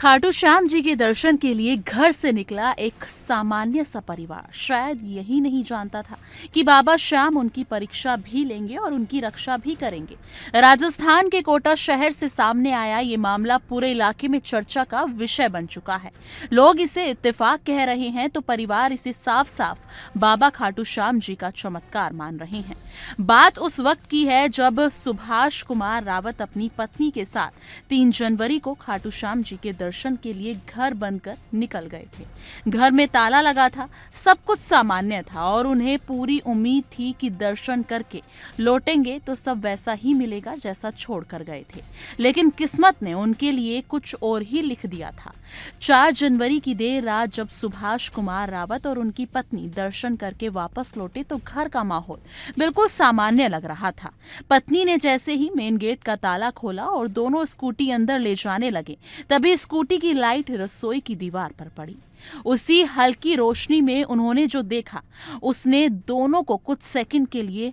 खाटू श्याम जी के दर्शन के लिए घर से निकला एक सामान्य सा परिवार शायद यही नहीं जानता था कि बाबा श्याम उनकी परीक्षा भी लेंगे और उनकी रक्षा भी करेंगे। राजस्थान के कोटा शहर से सामने आया ये मामला पूरे इलाके में चर्चा का विषय बन चुका है। लोग इसे इत्तेफाक कह रहे हैं तो परिवार इसे साफ साफ बाबा खाटू श्याम जी का चमत्कार मान रहे हैं। बात उस वक्त की है जब सुभाष कुमार रावत अपनी पत्नी के साथ 3 जनवरी को खाटू श्याम जी के दर्शन के लिए घर बंद कर निकल गए थे। घर में ताला लगा था, सब कुछ सामान्य था और उन्हें पूरी उम्मीद थी कि दर्शन करके लौटेंगे तो सब वैसा ही मिलेगा जैसा छोड़ कर गए थे। लेकिन किस्मत ने उनके लिए कुछ और ही लिख दिया था। 4 जनवरी की देर रात जब सुभाष कुमार रावत और उनकी पत्नी दर्शन करके वापस लौटे तो घर का माहौल बिल्कुल सामान्य लग रहा था। पत्नी ने जैसे ही मेन गेट का ताला खोला और दोनों स्कूटी अंदर ले जाने लगे, तभी स्कूटी की लाइट रसोई की दीवार पर पड़ी। उसी हल्की रोशनी में उन्होंने जो देखा उसने दोनों को कुछ सेकंड के लिए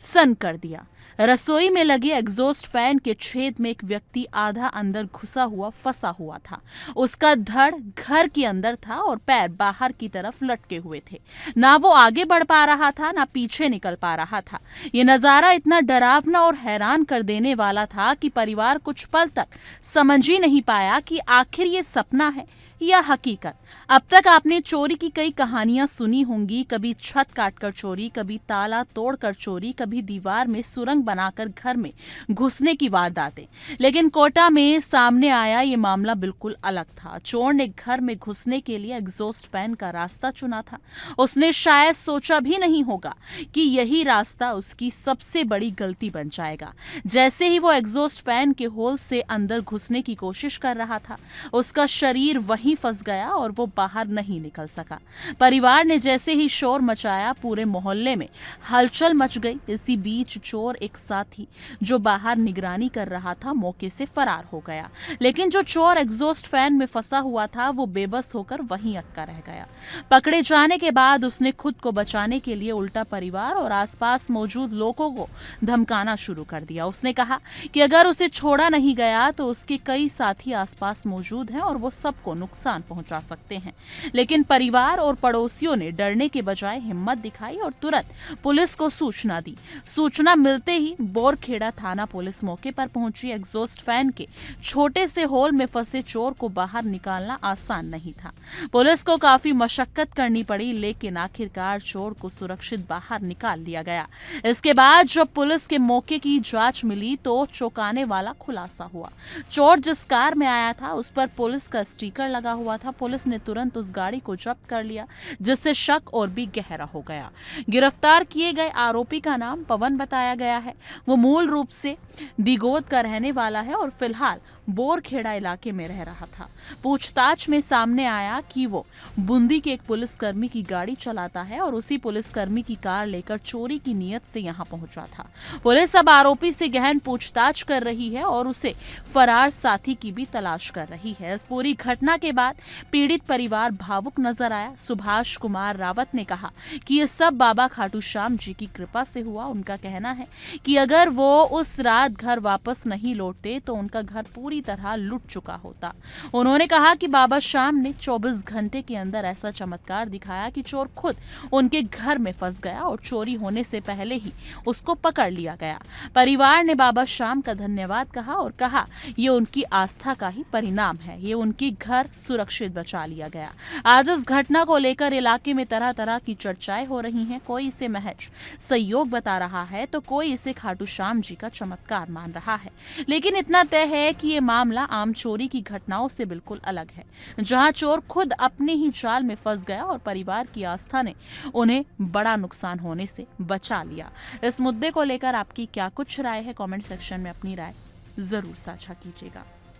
सन्न कर दिया। रसोई में लगे एग्जॉस्ट फैन के छेद में एक व्यक्ति आधा अंदर घुसा हुआ फंसा हुआ था। उसका धड़ घर के अंदर था और पैर बाहर की तरफ लटके हुए थे। ना वो आगे बढ़ पा रहा था ना पीछे निकल पा रहा था। ये नजारा इतना डरावना और हैरान कर देने वाला था कि परिवार कुछ पल तक समझ ही नहीं पाया कि आखिर ये सपना है या हकीकत। अब तक आपने चोरी की कई कहानियां सुनी होंगी, कभी छत काटकर चोरी, कभी ताला तोड़कर चोरी, कभी दीवार में सुरंग बनाकर घर में घुसने की वारदातें। लेकिन कोटा में सामने आया ये मामला बिल्कुल अलग था। चोर ने घर में घुसने के लिए एग्जॉस्ट फैन का रास्ता चुना था। उसने शायद सोचा भी नहीं होगा कि यही रास्ता उसकी सबसे बड़ी गलती बन जाएगा। जैसे ही वो एग्जॉस्ट फैन के होल से अंदर घुसने की कोशिश कर रहा था, उसका शरीर वहीं फंस गया और वो बाहर नहीं निकल सका। परिवार ने जैसे ही शोर मचाया, पूरे मोहल्ले में हलचल मच गई। इसी बीच चोर एक साथी जो बाहर निगरानी कर रहा था मौके से फरार हो गया। लेकिन जो चोर एग्जॉस्ट फैन में फंसा हुआ था वो बेबस होकर वहीं अटका रह गया। पकड़े जाने के बाद उसने खुद को बचाने के लिए उल्टा परिवार और आसपास मौजूद लोगों को धमकाना शुरू कर दिया। उसने कहा कि अगर उसे छोड़ा नहीं गया तो उसके कई साथी आसपास मौजूद हैं और वो सबको नुकसान पहुंचा सकते हैं। लेकिन परिवार और पड़ोसियों ने डरने के बजाय हिम्मत दिखाई और तुरंत पुलिस को सूचना दी। सूचना मिलते ही बोरखेड़ा थाना पुलिस मौके पर पहुंची। एग्जॉस्ट फैन के छोटे से होल में फंसे चोर को बाहर निकालना आसान नहीं था। पुलिस को काफी मशक्कत करनी पड़ी, लेकिन आखिरकार चोर को सुरक्षित बाहर निकाल लिया गया। इसके बाद जब पुलिस के मौके की जांच मिली तो चौंकाने वाला खुलासा हुआ। चोर जिस कार में आया था उस पर पुलिस का स्टिकर लगा हुआ था। पुलिस ने तुरंत उस गाड़ी को जब्त कर लिया, जिससे शक और भी गहरा हो गया। गिरफ्तार किए गए आरोपी का नाम पवन बताया गया है। वो मूल रूप से दिगोद का रहने वाला है और फिलहाल बोरखेड़ा इलाके में रह रहा था। पूछताछ में सामने आया कि वो बूंदी के एक पुलिसकर्मी की गाड़ी चलाता है और उसी पुलिसकर्मी की कार लेकर चोरी की नीयत से यहाँ पहुंचा था। पुलिस अब आरोपी से गहन पूछताछ कर रही है और उसे फरार साथी की भी तलाश कर रही है। इस पूरी घटना के बाद पीड़ित परिवार भावुक नजर आया। सुभाष कुमार रावत ने कहा कि ये सब बाबा खाटू श्याम जी की कृपा से हुआ। उनका कहना है कि अगर वो उस रात घर वापस नहीं लौटते तो उनका घर पूरी तरह लुट चुका होता। उन्होंने कहा कि बाबा श्याम ने 24 घंटे के अंदर ऐसा चमत्कार दिखाया कि चोर खुद उनके घर में फंस गया और चोरी होने से पहले ही उसको पकड़ लिया गया। परिवार ने बाबा श्याम का धन्यवाद कहा और कहा ये उनकी आस्था का ही परिणाम है। ये उनकी घर सुरक्षित बचा लिया गया। आज इस घटना को लेकर इलाके में तरह तरह की चर्चाएं हो रही हैं। कोई इसे महज संयोग बता रहा है तो कोई इसे खाटू श्याम जी का चमत्कार मान रहा है। लेकिन इतना तय है कि ये मामला आम चोरी की घटनाओं से बिल्कुल अलग है, जहां चोर खुद अपने ही जाल में फंस गया और परिवार की आस्था ने उन्हें बड़ा नुकसान होने से बचा लिया। इस मुद्दे को लेकर आपकी क्या कुछ राय है? कमेंट सेक्शन में अपनी राय जरूर साझा कीजिएगा।